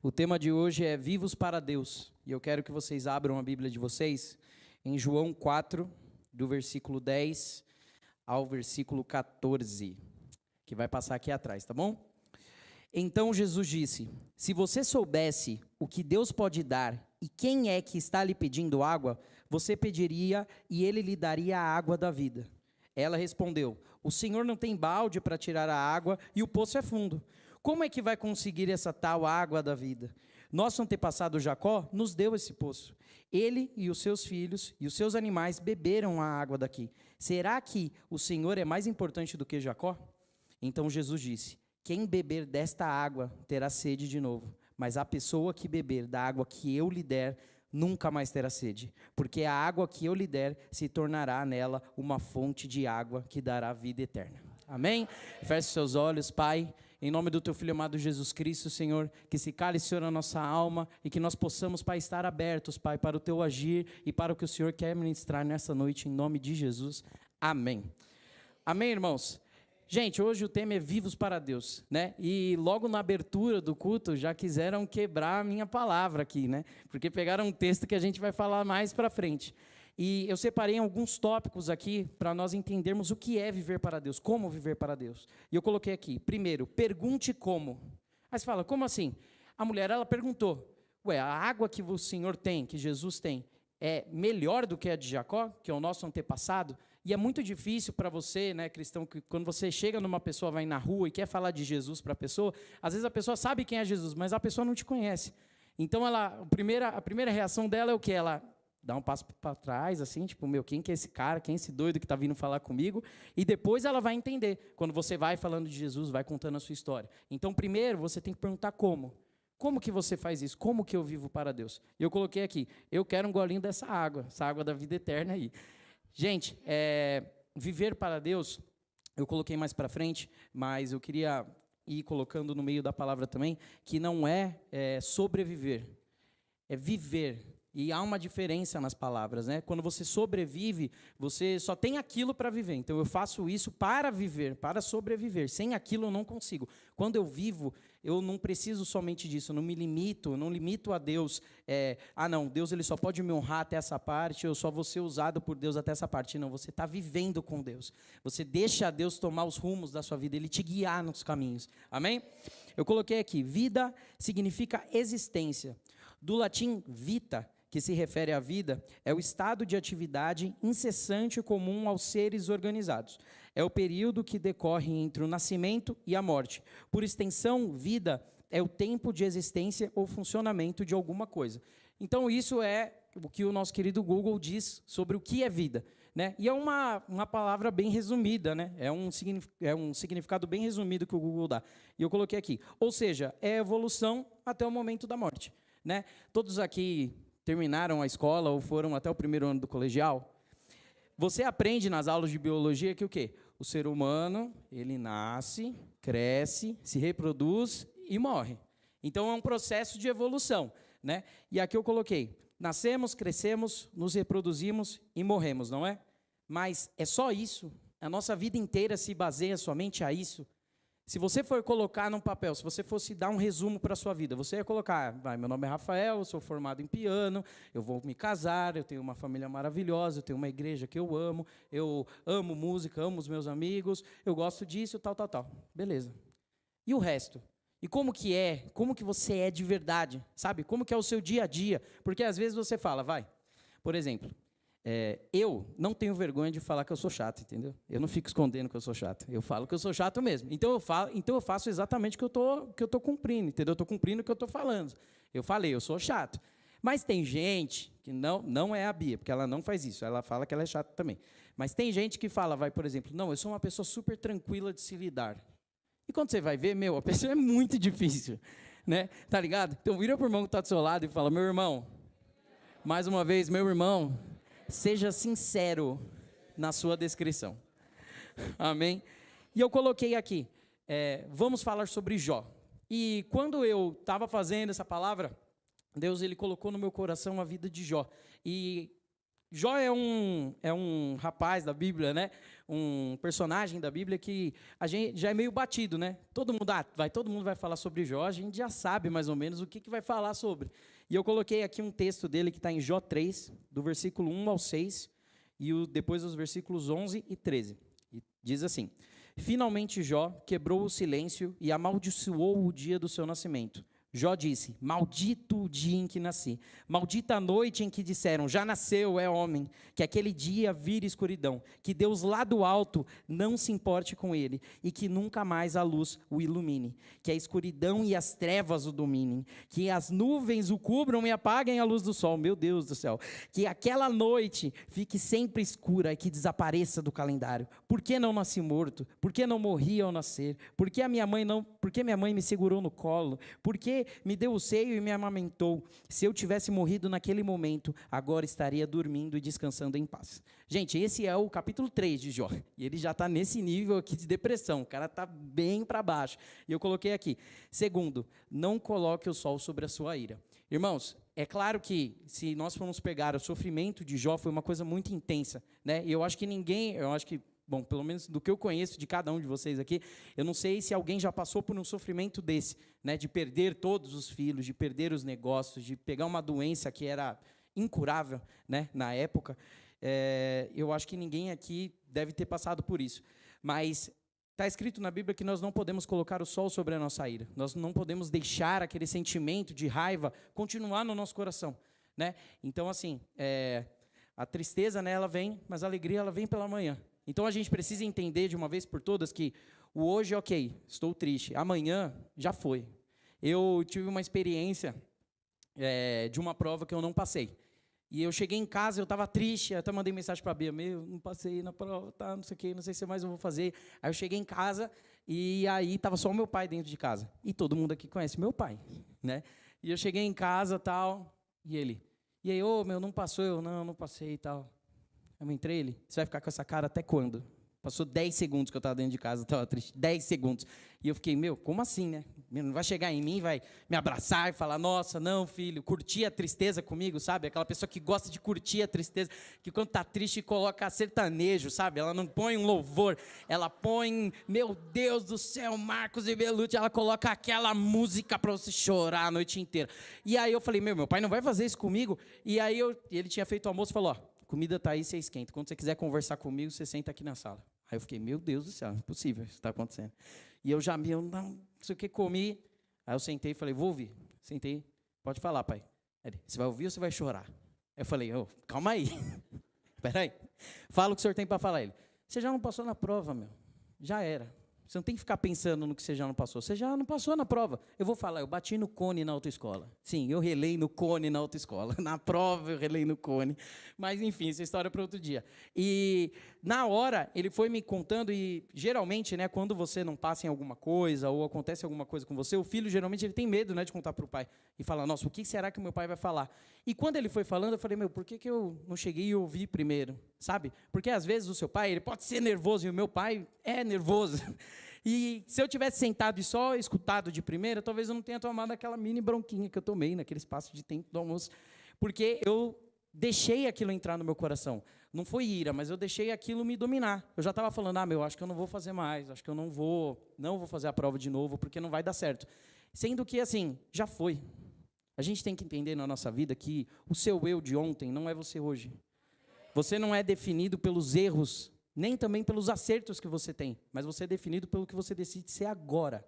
O tema de hoje é Vivos para Deus. E eu quero que vocês abram a Bíblia de vocês em João 4, do versículo 10 ao versículo 14, que vai passar aqui atrás, tá bom? Então Jesus disse: se você soubesse o que Deus pode dar e quem é que está lhe pedindo água, você pediria e ele lhe daria a água da vida. Ela respondeu: o Senhor não tem balde para tirar a água e o poço é fundo. Como é que vai conseguir essa tal água da vida? Nosso antepassado Jacó nos deu esse poço. Ele e os seus filhos e os seus animais beberam a água daqui. Será que o Senhor é mais importante do que Jacó? Então Jesus disse: quem beber desta água terá sede de novo, mas a pessoa que beber da água que eu lhe der nunca mais terá sede, porque a água que eu lhe der se tornará nela uma fonte de água que dará vida eterna. Amém? Feche seus olhos, Pai. Em nome do Teu Filho amado Jesus Cristo, Senhor, que se cale, Senhor, a nossa alma e que nós possamos, Pai, estar abertos, Pai, para o Teu agir e para o que o Senhor quer ministrar nessa noite, em nome de Jesus. Amém. Amém, irmãos? Gente, hoje o tema é Vivos para Deus, né? E logo na abertura do culto já quiseram quebrar a minha palavra aqui, né? Porque pegaram um texto que a gente vai falar mais para frente. E eu separei alguns tópicos aqui para nós entendermos o que é viver para Deus, como viver para Deus. E eu coloquei aqui, primeiro, pergunte como. Aí você fala, como assim? A mulher, ela perguntou, a água que o Senhor tem, que Jesus tem, é melhor do que a de Jacó, que é o nosso antepassado? E é muito difícil para você, né, cristão, que quando você chega numa pessoa, vai na rua e quer falar de Jesus para a pessoa, às vezes a pessoa sabe quem é Jesus, mas a pessoa não te conhece. Então, a primeira reação dela é o quê? Ela dá um passo para trás, assim, tipo, quem que é esse cara, quem é esse doido que está vindo falar comigo? E depois ela vai entender, quando você vai falando de Jesus, vai contando a sua história. Então, primeiro, você tem que perguntar como. Como que você faz isso? Como que eu vivo para Deus? E eu coloquei aqui, eu quero um golinho dessa água, essa água da vida eterna aí. Gente, viver para Deus, eu coloquei mais para frente, mas eu queria ir colocando no meio da palavra também, que não é sobreviver, é viver. E há uma diferença nas palavras, né? Quando você sobrevive, você só tem aquilo para viver. Então, eu faço isso para viver, para sobreviver. Sem aquilo, eu não consigo. Quando eu vivo, eu não preciso somente disso. Eu não me limito, eu não limito a Deus. Não, Deus ele só pode me honrar até essa parte, eu só vou ser usado por Deus até essa parte. Não, você está vivendo com Deus. Você deixa Deus tomar os rumos da sua vida, Ele te guiar nos caminhos. Amém? Eu coloquei aqui, vida significa existência. Do latim vita, que se refere à vida, é o estado de atividade incessante comum aos seres organizados. É o período que decorre entre o nascimento e a morte. Por extensão, vida é o tempo de existência ou funcionamento de alguma coisa. Então, isso é o que o nosso querido Google diz sobre o que é vida, né? E é uma palavra bem resumida, né? É um significado bem resumido que o Google dá. E eu coloquei aqui. Ou seja, é evolução até o momento da morte, né? Todos aqui terminaram a escola ou foram até o primeiro ano do colegial, você aprende nas aulas de biologia que o quê? O ser humano, ele nasce, cresce, se reproduz e morre. Então, é um processo de evolução, né? E aqui eu coloquei, nascemos, crescemos, nos reproduzimos e morremos, não é? Mas é só isso? A nossa vida inteira se baseia somente a isso? Se você for colocar num papel, se você fosse dar um resumo para a sua vida, você ia colocar, meu nome é Rafael, eu sou formado em piano, eu vou me casar, eu tenho uma família maravilhosa, eu tenho uma igreja que eu amo música, amo os meus amigos, eu gosto disso, tal. Beleza. E o resto? E como que você é de verdade, sabe? Como que é o seu dia a dia? Porque às vezes você fala, por exemplo, eu não tenho vergonha de falar que eu sou chato, entendeu? Eu não fico escondendo que eu sou chato. Eu falo que eu sou chato mesmo. Então eu faço exatamente o que eu estou cumprindo, entendeu? Eu estou cumprindo o que eu estou falando. Eu falei, eu sou chato. Mas tem gente que não é a Bia, porque ela não faz isso. Ela fala que ela é chata também. Mas tem gente que fala, por exemplo, não, eu sou uma pessoa super tranquila de se lidar. E quando você vai ver, a pessoa é muito difícil, né? Tá ligado? Então vira para o irmão que está do seu lado e fala, meu irmão, mais uma vez, meu irmão, seja sincero na sua descrição. Amém? E eu coloquei aqui, vamos falar sobre Jó. E quando eu estava fazendo essa palavra, Deus ele colocou no meu coração a vida de Jó. E Jó é um rapaz da Bíblia, né? Um personagem da Bíblia que a gente já é meio batido, né? Todo mundo vai falar sobre Jó, a gente já sabe mais ou menos o que vai falar sobre. E eu coloquei aqui um texto dele que está em Jó 3, do versículo 1 ao 6, e depois os versículos 11 e 13. E diz assim: Finalmente Jó quebrou o silêncio e amaldiçoou o dia do seu nascimento. Jó disse: Maldito o dia em que nasci, maldita a noite em que disseram, já nasceu, é homem, que aquele dia vire escuridão, que Deus lá do alto não se importe com ele, e que nunca mais a luz o ilumine, que a escuridão e as trevas o dominem, que as nuvens o cubram e apaguem a luz do sol, meu Deus do céu, que aquela noite fique sempre escura e que desapareça do calendário. Por que não nasci morto? Por que não morri ao nascer? Por que minha mãe me segurou no colo? Por que me deu o seio e me amamentou? Se eu tivesse morrido naquele momento, agora estaria dormindo e descansando em paz. Gente, esse é o capítulo 3 de Jó, e ele já está nesse nível aqui de depressão, o cara está bem para baixo. E eu coloquei aqui: segundo, não coloque o sol sobre a sua ira. Irmãos, é claro que se nós formos pegar o sofrimento de Jó, foi uma coisa muito intensa, né? E eu acho que bom, pelo menos do que eu conheço de cada um de vocês aqui, eu não sei se alguém já passou por um sofrimento desse, né, de perder todos os filhos, de perder os negócios, de pegar uma doença que era incurável, né, na época. Eu acho que ninguém aqui deve ter passado por isso. Mas está escrito na Bíblia que nós não podemos colocar o sol sobre a nossa ira. Nós não podemos deixar aquele sentimento de raiva continuar no nosso coração, né? Então, assim, a tristeza, né, ela vem, mas a alegria ela vem pela manhã. Então, a gente precisa entender de uma vez por todas que o hoje, ok, estou triste, amanhã já foi. Eu tive uma experiência de uma prova que eu não passei. E eu cheguei em casa, eu estava triste, até mandei mensagem para a Bia, não passei na prova, tá, não sei o quê, não sei se mais eu vou fazer. Aí eu cheguei em casa e aí estava só o meu pai dentro de casa. E todo mundo aqui conhece meu pai, né? E eu cheguei em casa, tal, e ele, e aí, não passou? Eu, não passei e tal. Eu entrei, ele, você vai ficar com essa cara até quando? Passou 10 segundos que eu estava dentro de casa, eu estava triste, 10 segundos. E eu fiquei, como assim, né? Não vai chegar em mim, vai me abraçar e falar, nossa, não, filho, curtir a tristeza comigo, sabe? Aquela pessoa que gosta de curtir a tristeza, que quando está triste coloca sertanejo, sabe? Ela não põe um louvor, ela põe, meu Deus do céu, Marcos e Belucci, ela coloca aquela música para você chorar a noite inteira. E aí eu falei, meu pai não vai fazer isso comigo? E aí ele tinha feito o almoço e falou, comida está aí, você esquenta. Quando você quiser conversar comigo, você senta aqui na sala. Aí eu fiquei, meu Deus do céu, não é possível isso está acontecendo. E eu já, não sei o que, comi. Aí eu sentei e falei, vou ouvir. Sentei, pode falar, pai. Ele, você vai ouvir ou você vai chorar? Aí eu falei, calma aí. Espera aí. Fala o que o senhor tem para falar. Ele, você já não passou na prova, meu. Já era. Você não tem que ficar pensando no que você já não passou. Você já não passou na prova. Eu vou falar, eu bati no cone na autoescola. Sim, eu relei no cone na autoescola. Na prova eu relei no cone. Mas, enfim, essa história é para outro dia. E, na hora, ele foi me contando, e geralmente, né, quando você não passa em alguma coisa, ou acontece alguma coisa com você, o filho, geralmente, ele tem medo, né, de contar para o pai. E falar, nossa, o que será que o meu pai vai falar? E quando ele foi falando, eu falei, por que eu não cheguei e ouvi primeiro? Sabe? Porque, às vezes, o seu pai, ele pode ser nervoso, e o meu pai é nervoso. E se eu tivesse sentado e só escutado de primeira, talvez eu não tenha tomado aquela mini bronquinha que eu tomei naquele espaço de tempo do almoço, porque eu deixei aquilo entrar no meu coração. Não foi ira, mas eu deixei aquilo me dominar. Eu já estava falando, acho que eu não vou fazer mais, acho que eu não vou fazer a prova de novo, porque não vai dar certo. Sendo que, assim, já foi. A gente tem que entender na nossa vida que o seu eu de ontem não é você hoje. Você não é definido pelos erros, nem também pelos acertos que você tem, mas você é definido pelo que você decide ser agora.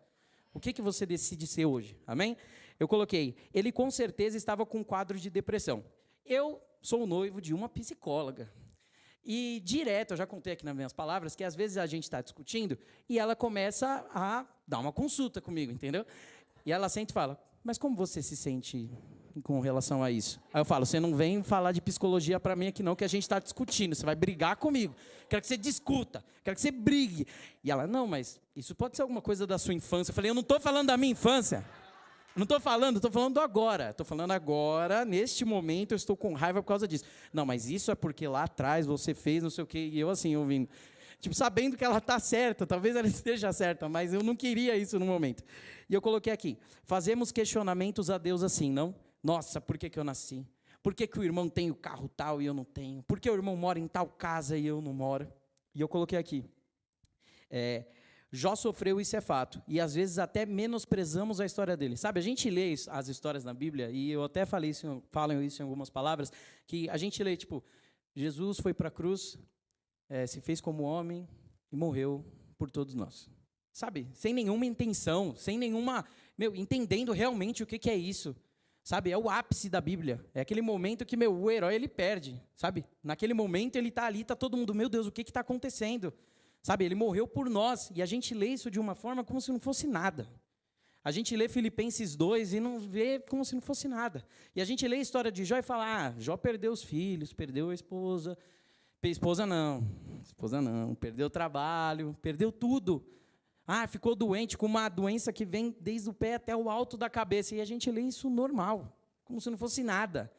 O que você decide ser hoje? Amém? Eu coloquei, ele com certeza estava com um quadro de depressão. Eu sou noivo de uma psicóloga. E direto, eu já contei aqui nas minhas palavras, que às vezes a gente está discutindo e ela começa a dar uma consulta comigo, entendeu? E ela sente e fala, mas como você se sente com relação a isso? Aí eu falo, você não vem falar de psicologia para mim aqui não, que a gente está discutindo, você vai brigar comigo. Quero que você discuta, quero que você brigue. E ela, não, mas isso pode ser alguma coisa da sua infância. Eu falei, eu não estou falando da minha infância. Não estou falando do agora. Estou falando agora, neste momento, eu estou com raiva por causa disso. Não, mas isso é porque lá atrás você fez não sei o quê, e eu assim, ouvindo. Tipo, sabendo que ela está certa, talvez ela esteja certa, mas eu não queria isso no momento. E eu coloquei aqui, fazemos questionamentos a Deus assim, não? Nossa, por que eu nasci? Por que que o irmão tem o carro tal e eu não tenho? Por que o irmão mora em tal casa e eu não moro? E eu coloquei aqui, Jó sofreu, isso é fato, e às vezes até menosprezamos a história dele. Sabe, a gente lê as histórias na Bíblia, e eu até falo isso em algumas palavras, que a gente lê, tipo, Jesus foi para a cruz, se fez como homem e morreu por todos nós. Sabe, sem nenhuma intenção, sem nenhuma, entendendo realmente o que é isso. Sabe, é o ápice da Bíblia, é aquele momento que, o herói, ele perde, sabe? Naquele momento ele está ali, está todo mundo, meu Deus, o que está acontecendo? Sabe, ele morreu por nós, e a gente lê isso de uma forma como se não fosse nada. A gente lê Filipenses 2 e não vê como se não fosse nada. E a gente lê a história de Jó e fala, Jó perdeu os filhos, perdeu a esposa não, perdeu o trabalho, perdeu tudo. Ficou doente com uma doença que vem desde o pé até o alto da cabeça, e a gente lê isso normal, como se não fosse nada.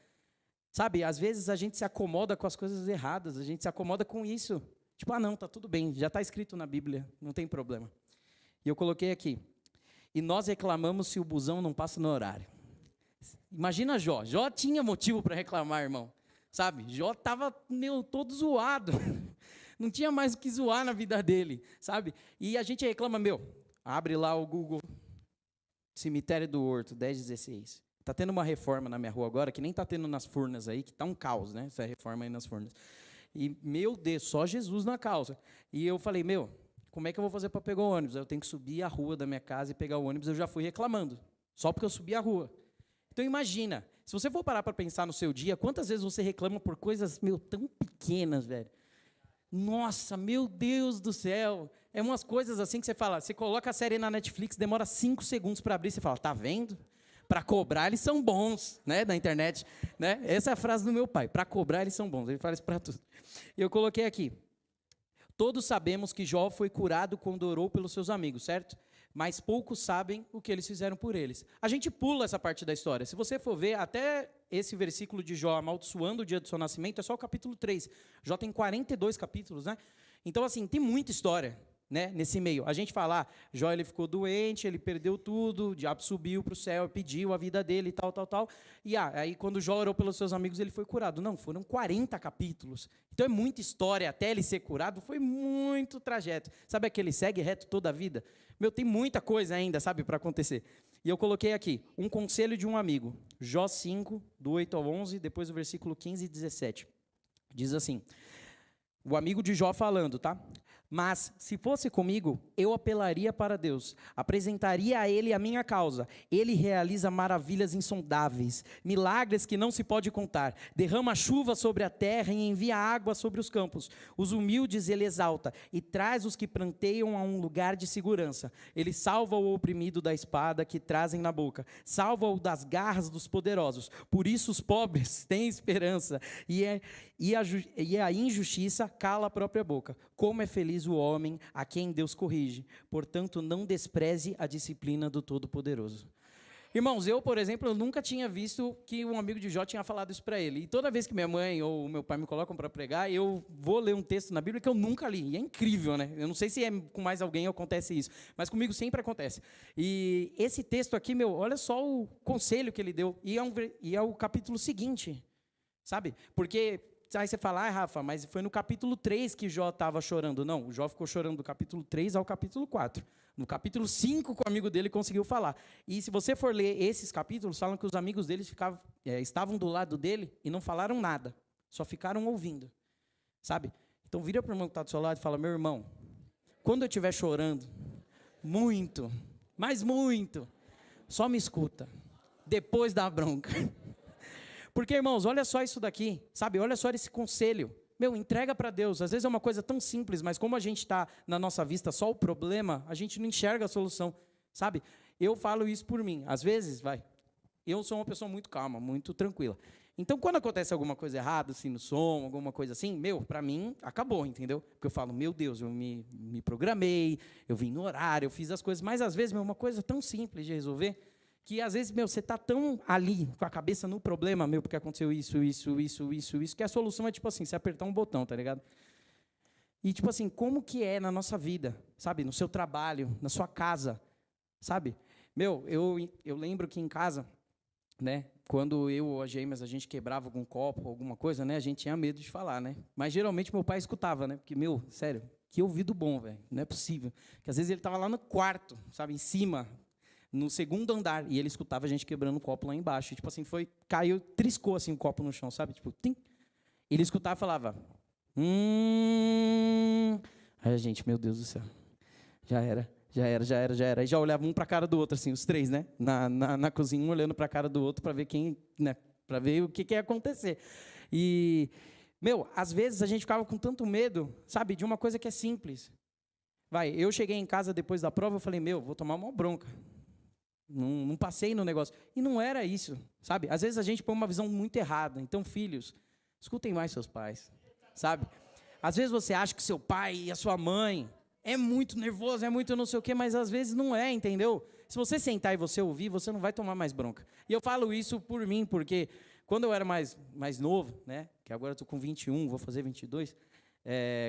Sabe, às vezes a gente se acomoda com as coisas erradas, a gente se acomoda com isso. Tipo, não, tá tudo bem, já está escrito na Bíblia, não tem problema. E eu coloquei aqui, e nós reclamamos se o busão não passa no horário. Imagina Jó tinha motivo para reclamar, irmão. Sabe, Jó estava, todo zoado, não tinha mais o que zoar na vida dele, sabe? E a gente reclama, abre lá o Google, cemitério do Horto, 1016. Está tendo uma reforma na minha rua agora, que nem está tendo nas Furnas aí, que está um caos, né, essa reforma aí nas Furnas. E, meu Deus, só Jesus na causa. E eu falei, como é que eu vou fazer para pegar o ônibus? Eu tenho que subir a rua da minha casa e pegar o ônibus. Eu já fui reclamando, só porque eu subi a rua. Então, imagina, se você for parar para pensar no seu dia, quantas vezes você reclama por coisas, tão pequenas, velho. Nossa, meu Deus do céu. É umas coisas assim que você fala, você coloca a série na Netflix, demora 5 segundos para abrir, você fala, tá vendo? Para cobrar, eles são bons, né, na internet, né? Essa é a frase do meu pai, para cobrar, eles são bons, ele fala isso para tudo. E eu coloquei aqui, todos sabemos que Jó foi curado quando orou pelos seus amigos, certo? Mas poucos sabem o que eles fizeram por eles. A gente pula essa parte da história. Se você for ver, até esse versículo de Jó, amaldiçoando o dia do seu nascimento, é só o capítulo 3. Jó tem 42 capítulos, né? Então, assim, tem muita história, né, nesse meio. A gente fala, Jó, ele ficou doente, ele perdeu tudo, o diabo subiu para o céu, pediu a vida dele e tal. E aí quando Jó orou pelos seus amigos, ele foi curado. Não, foram 40 capítulos. Então é muita história, até ele ser curado, foi muito trajeto. Sabe aquele segue reto toda a vida? Tem muita coisa ainda, sabe, para acontecer. E eu coloquei aqui, um conselho de um amigo. Jó 5, do 8 ao 11, depois o versículo 15 e 17. Diz assim, o amigo de Jó falando, tá? Mas, se fosse comigo, eu apelaria para Deus, apresentaria a Ele a minha causa. Ele realiza maravilhas insondáveis, milagres que não se pode contar. Derrama chuva sobre a terra e envia água sobre os campos. Os humildes Ele exalta e traz os que pranteiam a um lugar de segurança. Ele salva o oprimido da espada que trazem na boca. Salva-o das garras dos poderosos. Por isso os pobres têm esperança e a injustiça cala a própria boca. Como é feliz o homem a quem Deus corrige. Portanto, não despreze a disciplina do Todo-Poderoso. Irmãos, eu, por exemplo, eu nunca tinha visto que um amigo de Jó tinha falado isso para ele. E toda vez que minha mãe ou meu pai me colocam para pregar, eu vou ler um texto na Bíblia que eu nunca li. E é incrível, né? Eu não sei se com mais alguém acontece isso, mas comigo sempre acontece. E esse texto aqui, olha só o conselho que ele deu. E é o capítulo seguinte, sabe? Porque aí você fala, Rafa, mas foi no capítulo 3 que Jó estava chorando. Não, o Jó ficou chorando do capítulo 3 ao capítulo 4. No capítulo 5, que o amigo dele conseguiu falar. E se você for ler esses capítulos, falam que os amigos dele estavam do lado dele e não falaram nada. Só ficaram ouvindo. Sabe? Então vira para o irmão que está do seu lado e fala, meu irmão, quando eu estiver chorando, muito, mas muito, só me escuta. Depois dá bronca. Porque, irmãos, olha só isso daqui, sabe? Olha só esse conselho. Entrega para Deus. Às vezes é uma coisa tão simples, mas como a gente está na nossa vista só o problema, a gente não enxerga a solução, sabe? Eu falo isso por mim. Às vezes, eu sou uma pessoa muito calma, muito tranquila. Então, quando acontece alguma coisa errada, assim, no som, alguma coisa assim, para mim, acabou, entendeu? Porque eu falo, meu Deus, eu me programei, eu vim no horário, eu fiz as coisas, mas às vezes, uma coisa tão simples de resolver, que às vezes, você está tão ali, com a cabeça no problema, porque aconteceu isso, que a solução é, tipo assim, você apertar um botão, tá ligado? E, tipo assim, como que é na nossa vida, sabe? No seu trabalho, na sua casa, sabe? Eu lembro que em casa, né, quando eu ou a Gêmeas, a gente quebrava algum copo, alguma coisa, né? A gente tinha medo de falar, né? Mas geralmente meu pai escutava, né? Porque, sério, que ouvido bom, velho. Não é possível. Porque às vezes ele estava lá no quarto, sabe? Em cima, no segundo andar, e ele escutava a gente quebrando o copo lá embaixo. E, tipo assim, caiu, triscou assim o copo no chão, sabe? Tipo, tim. Ele escutava e falava, Aí a gente, meu Deus do céu, já era. Aí já olhava um para a cara do outro, assim, os três, né? Na cozinha, um olhando para a cara do outro para ver quem, né? Para ver o que ia acontecer. E, às vezes a gente ficava com tanto medo, sabe, de uma coisa que é simples. Eu cheguei em casa depois da prova, eu falei, vou tomar uma bronca. Não passei no negócio. E não era isso, sabe? Às vezes a gente põe uma visão muito errada. Então, filhos, escutem mais seus pais, sabe? Às vezes você acha que seu pai e a sua mãe é muito nervoso, é muito não sei o quê, mas às vezes não é, entendeu? Se você sentar e você ouvir, você não vai tomar mais bronca. E eu falo isso por mim, porque quando eu era mais novo, né, que agora eu estou com 21, vou fazer 22,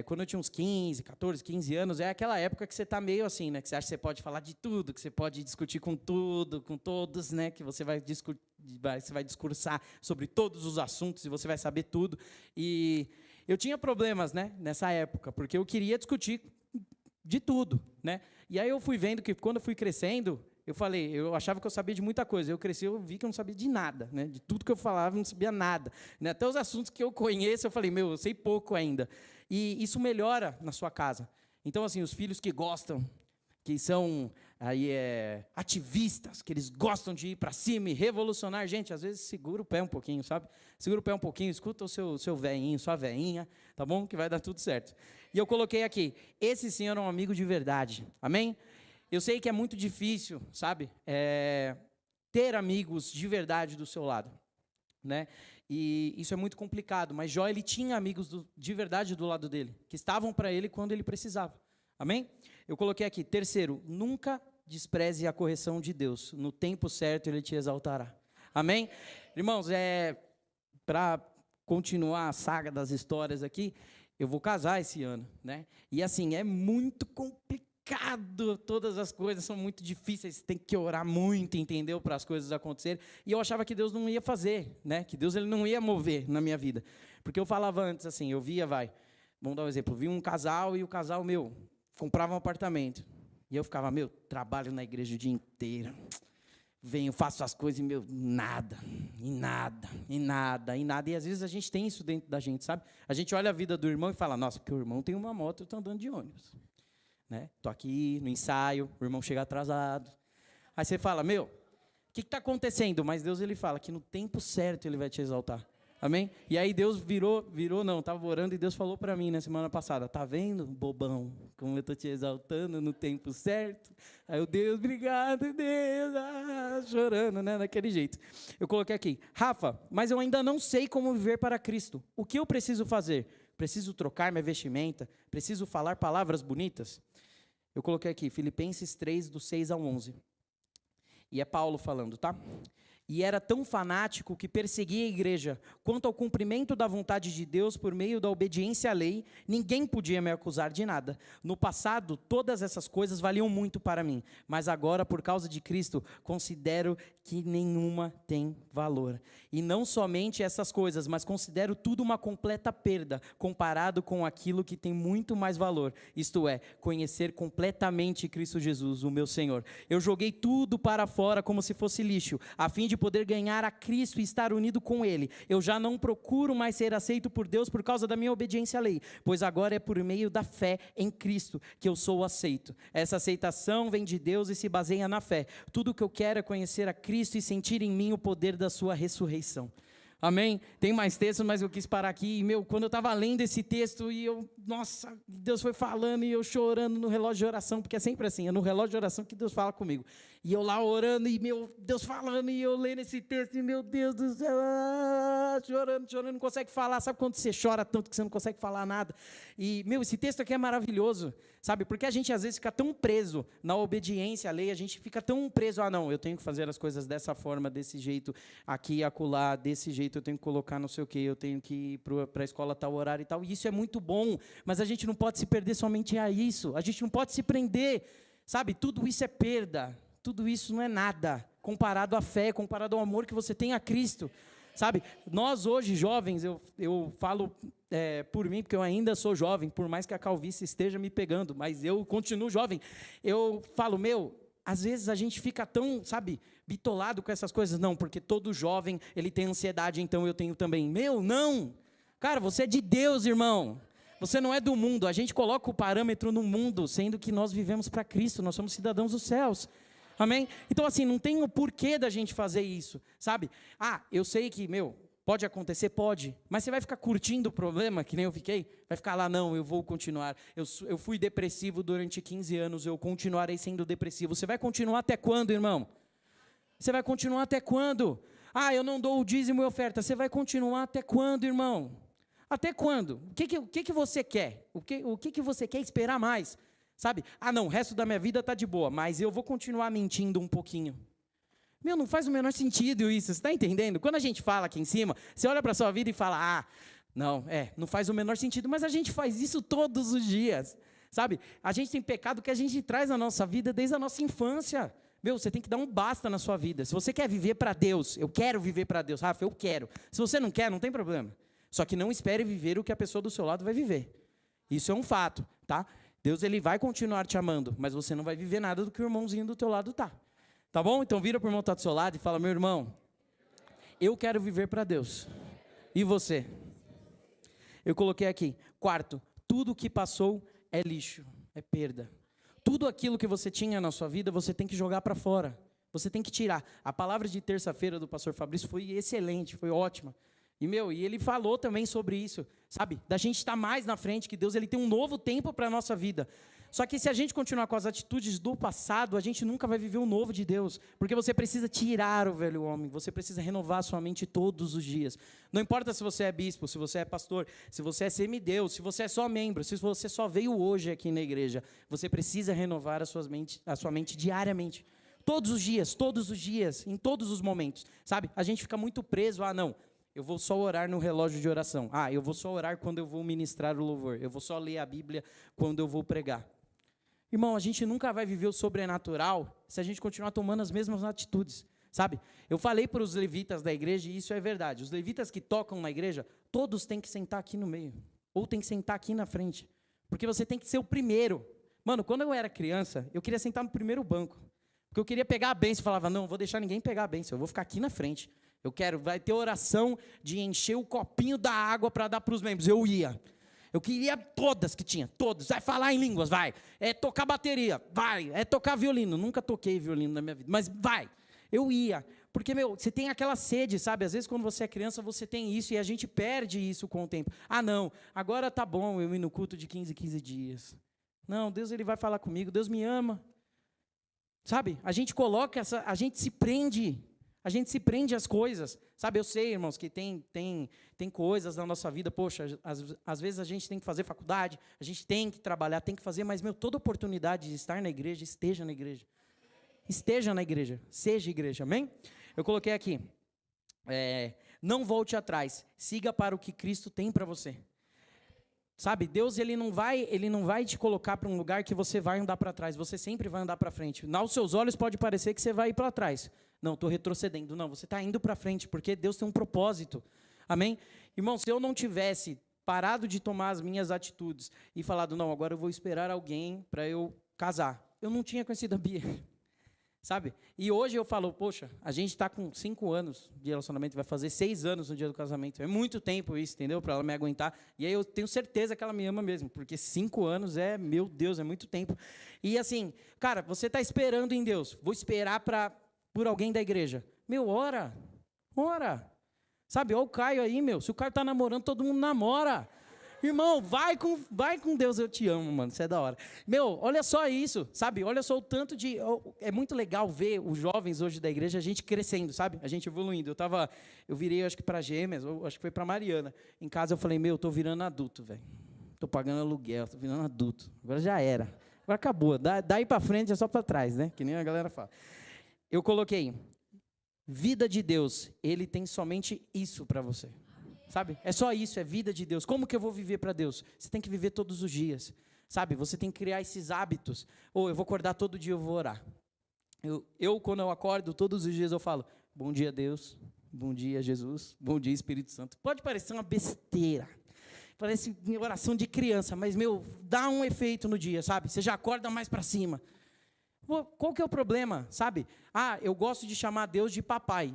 quando eu tinha uns 15, 14, 15 anos, é aquela época que você está meio assim, né, que você acha que você pode falar de tudo, que você pode discutir com tudo, com todos, né, que você vai discursar sobre todos os assuntos e você vai saber tudo. E eu tinha problemas, né, nessa época, porque eu queria discutir de tudo, né? E aí eu fui vendo que quando eu fui crescendo, eu achava que eu sabia de muita coisa. Eu cresci, eu vi que eu não sabia de nada, né? De tudo que eu falava, eu não sabia nada, né? Até os assuntos que eu conheço, eu falei, eu sei pouco ainda. E isso melhora na sua casa. Então, assim, os filhos que gostam, que são aí ativistas, que eles gostam de ir para cima e revolucionar, gente, às vezes segura o pé um pouquinho, sabe? Segura o pé um pouquinho, escuta o seu velhinho, sua velhinha, tá bom? Que vai dar tudo certo. E eu coloquei aqui, esse sim era um amigo de verdade, amém? Eu sei que é muito difícil, sabe? Ter amigos de verdade do seu lado, né? E isso é muito complicado, mas Jó, ele tinha amigos de verdade do lado dele, que estavam para ele quando ele precisava, amém? Eu coloquei aqui, terceiro, nunca despreze a correção de Deus, no tempo certo ele te exaltará, amém? Irmãos, para continuar a saga das histórias aqui, eu vou casar esse ano, né? E assim, é muito complicado, todas as coisas são muito difíceis, você tem que orar muito, entendeu? Para as coisas acontecerem. E eu achava que Deus não ia fazer, né? Que Deus ele não ia mover na minha vida. Porque eu falava antes assim, eu via, vamos dar um exemplo, eu vi um casal e o casal, comprava um apartamento. E eu ficava, trabalho na igreja o dia inteiro. Venho, faço as coisas e, nada. E às vezes a gente tem isso dentro da gente, sabe? A gente olha a vida do irmão e fala, nossa, porque o irmão tem uma moto, eu estou andando de ônibus. Né? Estou aqui no ensaio, o irmão chega atrasado. Aí você fala, o que está acontecendo? Mas Deus ele fala que no tempo certo ele vai te exaltar. Amém? E aí Deus estava orando e Deus falou para mim na semana passada, tá vendo, bobão, como eu estou te exaltando no tempo certo? Aí eu, Deus, obrigado, Deus, chorando, né, daquele jeito. Eu coloquei aqui, Rafa, mas eu ainda não sei como viver para Cristo. O que eu preciso fazer? Preciso trocar minha vestimenta? Preciso falar palavras bonitas? Eu coloquei aqui, Filipenses 3, do 6 ao 11. E é Paulo falando, tá? E era tão fanático que perseguia a igreja. Quanto ao cumprimento da vontade de Deus por meio da obediência à lei, ninguém podia me acusar de nada. No passado, todas essas coisas valiam muito para mim, mas agora, por causa de Cristo, considero que nenhuma tem valor. E não somente essas coisas, mas considero tudo uma completa perda, comparado com aquilo que tem muito mais valor, isto é, conhecer completamente Cristo Jesus, o meu Senhor. Eu joguei tudo para fora como se fosse lixo, a fim de poder ganhar a Cristo e estar unido com Ele. Eu já não procuro mais ser aceito por Deus por causa da minha obediência à lei, pois agora é por meio da fé em Cristo que eu sou aceito. Essa aceitação vem de Deus e se baseia na fé. Tudo o que eu quero é conhecer a Cristo e sentir em mim o poder da sua ressurreição. Amém? Tem mais textos, mas eu quis parar aqui. E, quando eu estava lendo esse texto, nossa, Deus foi falando e eu chorando no relógio de oração, porque é sempre assim, é no relógio de oração que Deus fala comigo. E eu lá orando e, Deus falando, e eu lendo esse texto, e meu Deus do céu, chorando, não consegue falar. Sabe quando você chora tanto que você não consegue falar nada? E, esse texto aqui é maravilhoso, sabe? Porque a gente às vezes fica tão preso na obediência à lei, a gente fica tão preso, não, eu tenho que fazer as coisas dessa forma, desse jeito, aqui e acolá, desse jeito, eu tenho que colocar não sei o quê, eu tenho que ir para a escola tal horário e tal, e isso é muito bom, mas a gente não pode se perder somente a isso, a gente não pode se prender, sabe? Tudo isso é perda, tudo isso não é nada, comparado à fé, comparado ao amor que você tem a Cristo, sabe? Nós hoje, jovens, eu falo por mim, porque eu ainda sou jovem, por mais que a calvície esteja me pegando, mas eu continuo jovem. Eu falo, às vezes a gente fica tão, sabe, bitolado com essas coisas. Não, porque todo jovem, ele tem ansiedade, então eu tenho também. Não! Cara, você é de Deus, irmão. Você não é do mundo. A gente coloca o parâmetro no mundo, sendo que nós vivemos para Cristo, nós somos cidadãos dos céus. Amém? Então, assim, não tem o porquê da gente fazer isso, sabe? Eu sei que, pode acontecer? Pode. Mas você vai ficar curtindo o problema, que nem eu fiquei? Vai ficar lá, não, eu vou continuar. Eu fui depressivo durante 15 anos, eu continuarei sendo depressivo. Você vai continuar até quando, irmão? Você vai continuar até quando? Eu não dou o dízimo e oferta. Você vai continuar até quando, irmão? Até quando? O que você quer? O que você quer esperar mais? Sabe? Não, o resto da minha vida está de boa, mas eu vou continuar mentindo um pouquinho. Não faz o menor sentido isso, você está entendendo? Quando a gente fala aqui em cima, você olha para a sua vida e fala, não faz o menor sentido, mas a gente faz isso todos os dias, sabe? A gente tem pecado que a gente traz na nossa vida desde a nossa infância. Você tem que dar um basta na sua vida. Se você quer viver para Deus, eu quero viver para Deus, Rafa, eu quero. Se você não quer, não tem problema. Só que não espere viver o que a pessoa do seu lado vai viver. Isso é um fato, tá? Deus, ele vai continuar te amando, mas você não vai viver nada do que o irmãozinho do teu lado tá. Tá bom? Então vira para o irmão que está do seu lado e fala, meu irmão, eu quero viver para Deus. E você? Eu coloquei aqui, quarto, tudo que passou é lixo, é perda. Tudo aquilo que você tinha na sua vida, você tem que jogar para fora. Você tem que tirar. A palavra de terça-feira do pastor Fabrício foi excelente, foi ótima. E ele falou também sobre isso, sabe? Da gente estar mais na frente, que Deus ele tem um novo tempo para a nossa vida. Só que se a gente continuar com as atitudes do passado, a gente nunca vai viver o novo de Deus. Porque você precisa tirar o velho homem, você precisa renovar a sua mente todos os dias. Não importa se você é bispo, se você é pastor, se você é semideus, se você é só membro, se você só veio hoje aqui na igreja. Você precisa renovar a sua mente diariamente. Todos os dias, em todos os momentos. Sabe? A gente fica muito preso, não. Eu vou só orar no relógio de oração. Eu vou só orar quando eu vou ministrar o louvor. Eu vou só ler a Bíblia quando eu vou pregar. Irmão, a gente nunca vai viver o sobrenatural se a gente continuar tomando as mesmas atitudes, sabe? Eu falei para os levitas da igreja, e isso é verdade. Os levitas que tocam na igreja, todos têm que sentar aqui no meio. Ou têm que sentar aqui na frente. Porque você tem que ser o primeiro. Mano, quando eu era criança, eu queria sentar no primeiro banco. Porque eu queria pegar a bênção. Eu falava, não vou deixar ninguém pegar a bênção. Eu vou ficar aqui na frente. Vai ter oração de encher o copinho da água para dar para os membros. Eu ia. Eu queria todas que tinha, todas. Vai falar em línguas, vai. É tocar bateria, vai. É tocar violino. Nunca toquei violino na minha vida, mas vai. Eu ia. Porque, você tem aquela sede, sabe? Às vezes, quando você é criança, você tem isso e a gente perde isso com o tempo. Não, agora tá bom eu ir no culto de 15 dias. Não, Deus ele vai falar comigo, Deus me ama. Sabe? A gente coloca a gente se prende. A gente se prende às coisas, sabe? Eu sei, irmãos, que tem coisas na nossa vida, poxa, às vezes a gente tem que fazer faculdade, a gente tem que trabalhar, tem que fazer, mas, toda oportunidade de estar na igreja, esteja na igreja. Esteja na igreja, seja igreja, amém? Eu coloquei aqui, não volte atrás, siga para o que Cristo tem para você. Sabe, Deus ele não vai te colocar para um lugar que você vai andar para trás, você sempre vai andar para frente. Aos seus olhos pode parecer que você vai ir para trás. Não, estou retrocedendo. Não, você está indo para frente, porque Deus tem um propósito. Amém? Irmão, se eu não tivesse parado de tomar as minhas atitudes e falado, não, agora eu vou esperar alguém para eu casar, eu não tinha conhecido a Bia. Sabe? E hoje eu falo, poxa, a gente está com 5 anos de relacionamento, vai fazer 6 anos no dia do casamento. É muito tempo isso, entendeu? Para ela me aguentar. E aí eu tenho certeza que ela me ama mesmo, porque 5 anos meu Deus, é muito tempo. E assim, cara, você está esperando em Deus. Vou esperar por alguém da igreja. Ora. Sabe, olha o Caio aí, se o Caio está namorando, todo mundo namora. Irmão, vai com Deus, eu te amo, mano, isso é da hora. Olha só isso, sabe? Olha só o tanto de... É muito legal ver os jovens hoje da igreja, a gente crescendo, sabe? A gente evoluindo. Eu virei, acho que para Gêmeas, ou acho que foi para Mariana. Em casa eu falei, eu tô virando adulto, velho. Tô pagando aluguel, tô virando adulto. Agora já era. Agora acabou. Daí para frente é só para trás, né? Que nem a galera fala. Eu coloquei, vida de Deus, ele tem somente isso para você. Sabe? É só isso, é vida de Deus. Como que eu vou viver para Deus? Você tem que viver todos os dias. Sabe? Você tem que criar esses hábitos. Eu vou acordar todo dia, eu vou orar. Quando eu acordo, todos os dias eu falo, bom dia, Deus, bom dia, Jesus, bom dia, Espírito Santo. Pode parecer uma besteira, parece oração de criança, mas, dá um efeito no dia, sabe? Você já acorda mais para cima. Qual que é o problema, sabe? Eu gosto de chamar Deus de papai.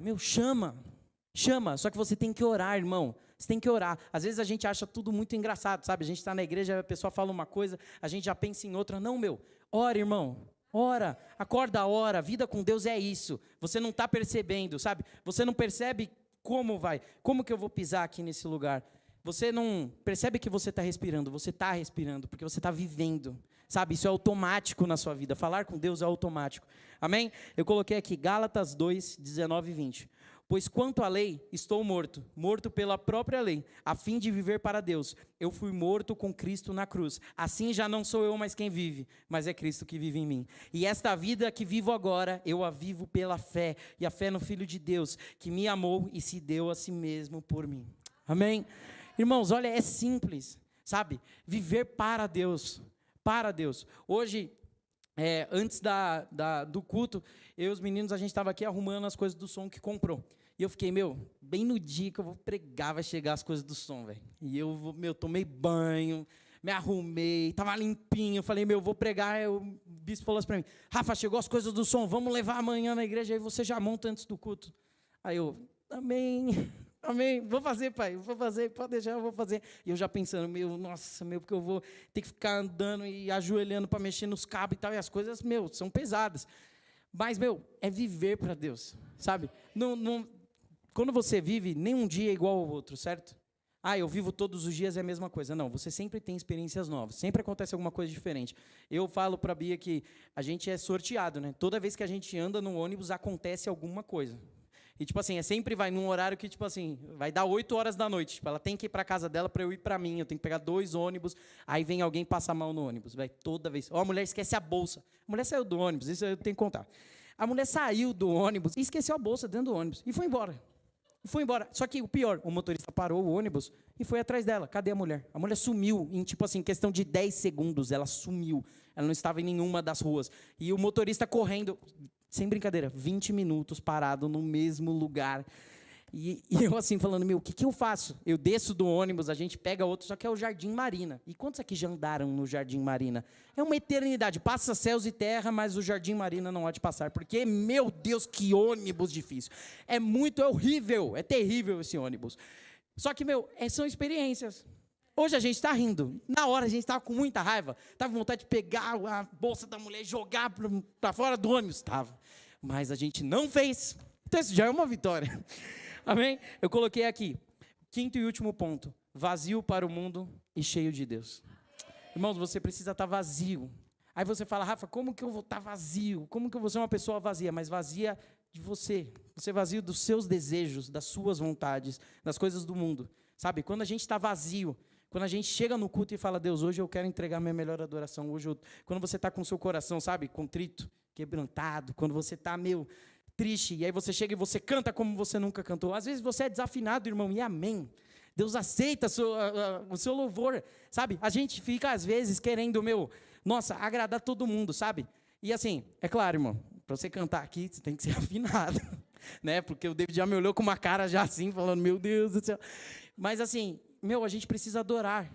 Chama, só que você tem que orar, irmão. Você tem que orar. Às vezes a gente acha tudo muito engraçado, sabe? A gente está na igreja, a pessoa fala uma coisa, a gente já pensa em outra. Não, ora, irmão. Ora, acorda, ora, vida com Deus é isso. Você não está percebendo, sabe? Você não percebe como que eu vou pisar aqui nesse lugar. Você não percebe que você está respirando, porque você está vivendo, sabe? Isso é automático na sua vida, falar com Deus é automático, amém? Eu coloquei aqui, Gálatas 2, 19 e 20. Pois quanto à lei, estou morto pela própria lei, a fim de viver para Deus. Eu fui morto com Cristo na cruz. Assim já não sou eu mais quem vive, mas é Cristo que vive em mim. E esta vida que vivo agora, eu a vivo pela fé, e a fé no Filho de Deus, que me amou e se deu a si mesmo por mim. Amém? Irmãos, olha, é simples, sabe? Viver para Deus, para Deus. Hoje, antes do culto, eu e os meninos, a gente estava aqui arrumando as coisas do som que comprou. E eu fiquei, bem no dia que eu vou pregar, vai chegar as coisas do som, velho. E eu, tomei banho, me arrumei, estava limpinho, falei, vou pregar. O bispo falou assim para mim, Rafa, chegou as coisas do som, vamos levar amanhã na igreja, aí você já monta antes do culto. Aí eu, amém, vou fazer, pai, pode deixar, eu vou fazer. E eu já pensando, porque eu vou ter que ficar andando e ajoelhando para mexer nos cabos e tal, e as coisas, são pesadas. Mas, é viver para Deus, sabe? Quando você vive, nenhum dia é igual ao outro, certo? Eu vivo todos os dias é a mesma coisa. Não, você sempre tem experiências novas, sempre acontece alguma coisa diferente. Eu falo para a Bia que a gente é sorteado, né? Toda vez que a gente anda no ônibus, acontece alguma coisa. E, sempre vai num horário que, vai dar 8 horas da noite. Ela tem que ir para a casa dela para eu ir para mim. Eu tenho que pegar 2 ônibus. Aí vem alguém passar mal no ônibus. Toda vez. A mulher esquece a bolsa. A mulher saiu do ônibus, isso eu tenho que contar. A mulher saiu do ônibus e esqueceu a bolsa dentro do ônibus. E foi embora. Só que o pior, o motorista parou o ônibus e foi atrás dela. Cadê a mulher? A mulher sumiu em, questão de 10 segundos. Ela sumiu. Ela não estava em nenhuma das ruas. E o motorista correndo... Sem brincadeira, 20 minutos parado no mesmo lugar. E eu falando, o que eu faço? Eu desço do ônibus, a gente pega outro, só que é o Jardim Marina. E quantos aqui já andaram no Jardim Marina? É uma eternidade, passa céus e terra, mas o Jardim Marina não há de passar. Porque, meu Deus, que ônibus difícil. É horrível, é terrível esse ônibus. Só que, são experiências. Hoje a gente está rindo. Na hora a gente estava com muita raiva. Estava com vontade de pegar a bolsa da mulher e jogar para fora do ônibus. Estava. Mas a gente não fez. Então isso já é uma vitória. Amém? Eu coloquei aqui. 5º e último ponto. Vazio para o mundo e cheio de Deus. Irmãos, você precisa estar vazio. Aí você fala, Rafa, como que eu vou estar vazio? Como que eu vou ser uma pessoa vazia? Mas vazia de você. Você vazio dos seus desejos, das suas vontades, das coisas do mundo. Sabe? Quando a gente está vazio... Quando a gente chega no culto e fala, Deus, hoje eu quero entregar minha melhor adoração. Quando você está com o seu coração, sabe, contrito, quebrantado, quando você está triste, e aí você chega e você canta como você nunca cantou. Às vezes você é desafinado, irmão, e amém. Deus aceita o seu louvor, sabe? A gente fica, às vezes, querendo, agradar todo mundo, sabe? E é claro, irmão, para você cantar aqui, você tem que ser afinado, né? Porque o David já me olhou com uma cara já assim, falando, meu Deus do céu. Mas a gente precisa adorar.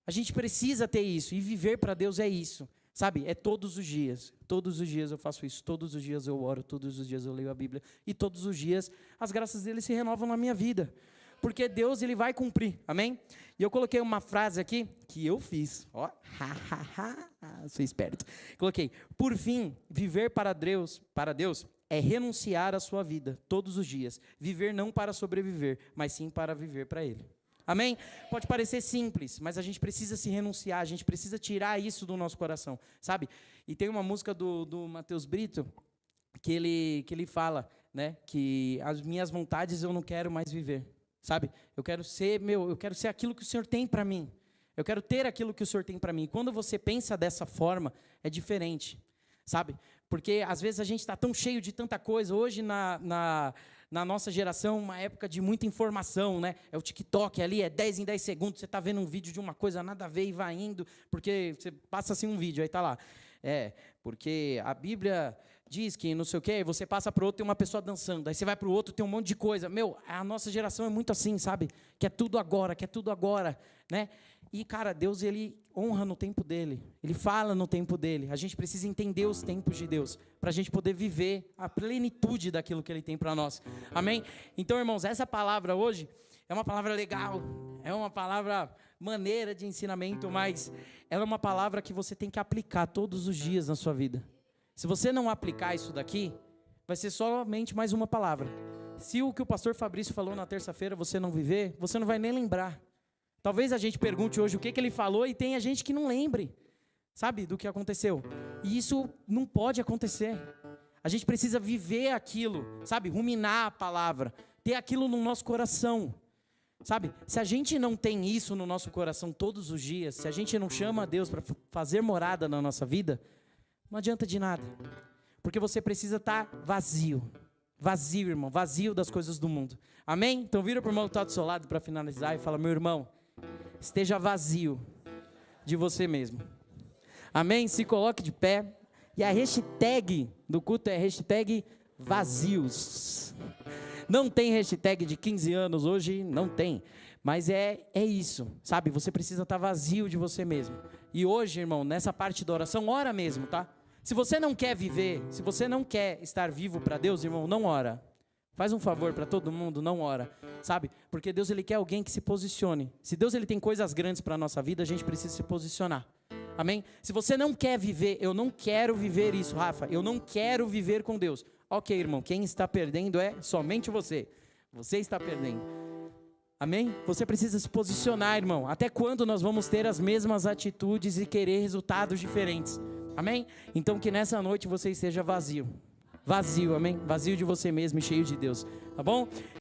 A gente precisa ter isso. E viver para Deus é isso. Sabe? É todos os dias. Todos os dias eu faço isso. Todos os dias eu oro. Todos os dias eu leio a Bíblia. E todos os dias as graças dele se renovam na minha vida. Porque Deus, ele vai cumprir. Amém? E eu coloquei uma frase aqui que eu fiz. Ó, sou esperto. Coloquei. Por fim, viver para Deus é renunciar à sua vida todos os dias. Viver não para sobreviver, mas sim para viver para Ele. Amém? Pode parecer simples, mas a gente precisa se renunciar, a gente precisa tirar isso do nosso coração, sabe? E tem uma música do Matheus Brito que ele fala, né, que as minhas vontades eu não quero mais viver, sabe? Eu quero ser aquilo que o Senhor tem para mim. Eu quero ter aquilo que o Senhor tem para mim. E quando você pensa dessa forma, é diferente, sabe? Porque às vezes a gente está tão cheio de tanta coisa. Hoje na nossa geração, uma época de muita informação, né? É o TikTok ali, é 10 em 10 segundos, você está vendo um vídeo de uma coisa nada a ver e vai indo, porque você passa assim um vídeo, aí está lá. Porque a Bíblia diz que não sei o quê, você passa para o outro, tem uma pessoa dançando, aí você vai para o outro, tem um monte de coisa. Meu, a nossa geração é muito assim, sabe? Que é tudo agora, né? E, cara, Deus, ele honra no tempo dele, ele fala no tempo dele. A gente precisa entender os tempos de Deus, para a gente poder viver a plenitude daquilo que ele tem para nós. Amém? Então, irmãos, essa palavra hoje é uma palavra legal, é uma palavra maneira de ensinamento, mas ela é uma palavra que você tem que aplicar todos os dias na sua vida. Se você não aplicar isso daqui, vai ser somente mais uma palavra. Se o que o pastor Fabrício falou na terça-feira você não viver, você não vai nem lembrar. Talvez a gente pergunte hoje o que ele falou e tenha gente que não lembre, sabe, do que aconteceu. E isso não pode acontecer. A gente precisa viver aquilo, sabe, ruminar a palavra, ter aquilo no nosso coração. Sabe, se a gente não tem isso no nosso coração todos os dias, se a gente não chama a Deus para fazer morada na nossa vida, não adianta de nada. Porque você precisa estar vazio. Vazio, irmão, vazio das coisas do mundo. Amém? Então vira para o irmão que está do seu lado para finalizar e fala: meu irmão, esteja vazio de você mesmo. Amém? Se coloque de pé. E a hashtag do culto é hashtag vazios. Não tem hashtag de 15 anos hoje, não tem. Mas é isso, sabe? Você precisa estar vazio de você mesmo. E hoje, irmão, nessa parte da oração, ora mesmo, tá? Se você não quer viver, se você não quer estar vivo para Deus, irmão, não ora. Faz um favor para todo mundo, não ora, sabe? Porque Deus, ele quer alguém que se posicione. Se Deus, ele tem coisas grandes para a nossa vida, a gente precisa se posicionar. Amém? Se você não quer viver, eu não quero viver isso, Rafa, eu não quero viver com Deus. Ok, irmão, quem está perdendo é somente você. Você está perdendo. Amém? Você precisa se posicionar, irmão. Até quando nós vamos ter as mesmas atitudes e querer resultados diferentes? Amém? Então que nessa noite você esteja vazio. Vazio, amém? Vazio de você mesmo e cheio de Deus. Tá bom?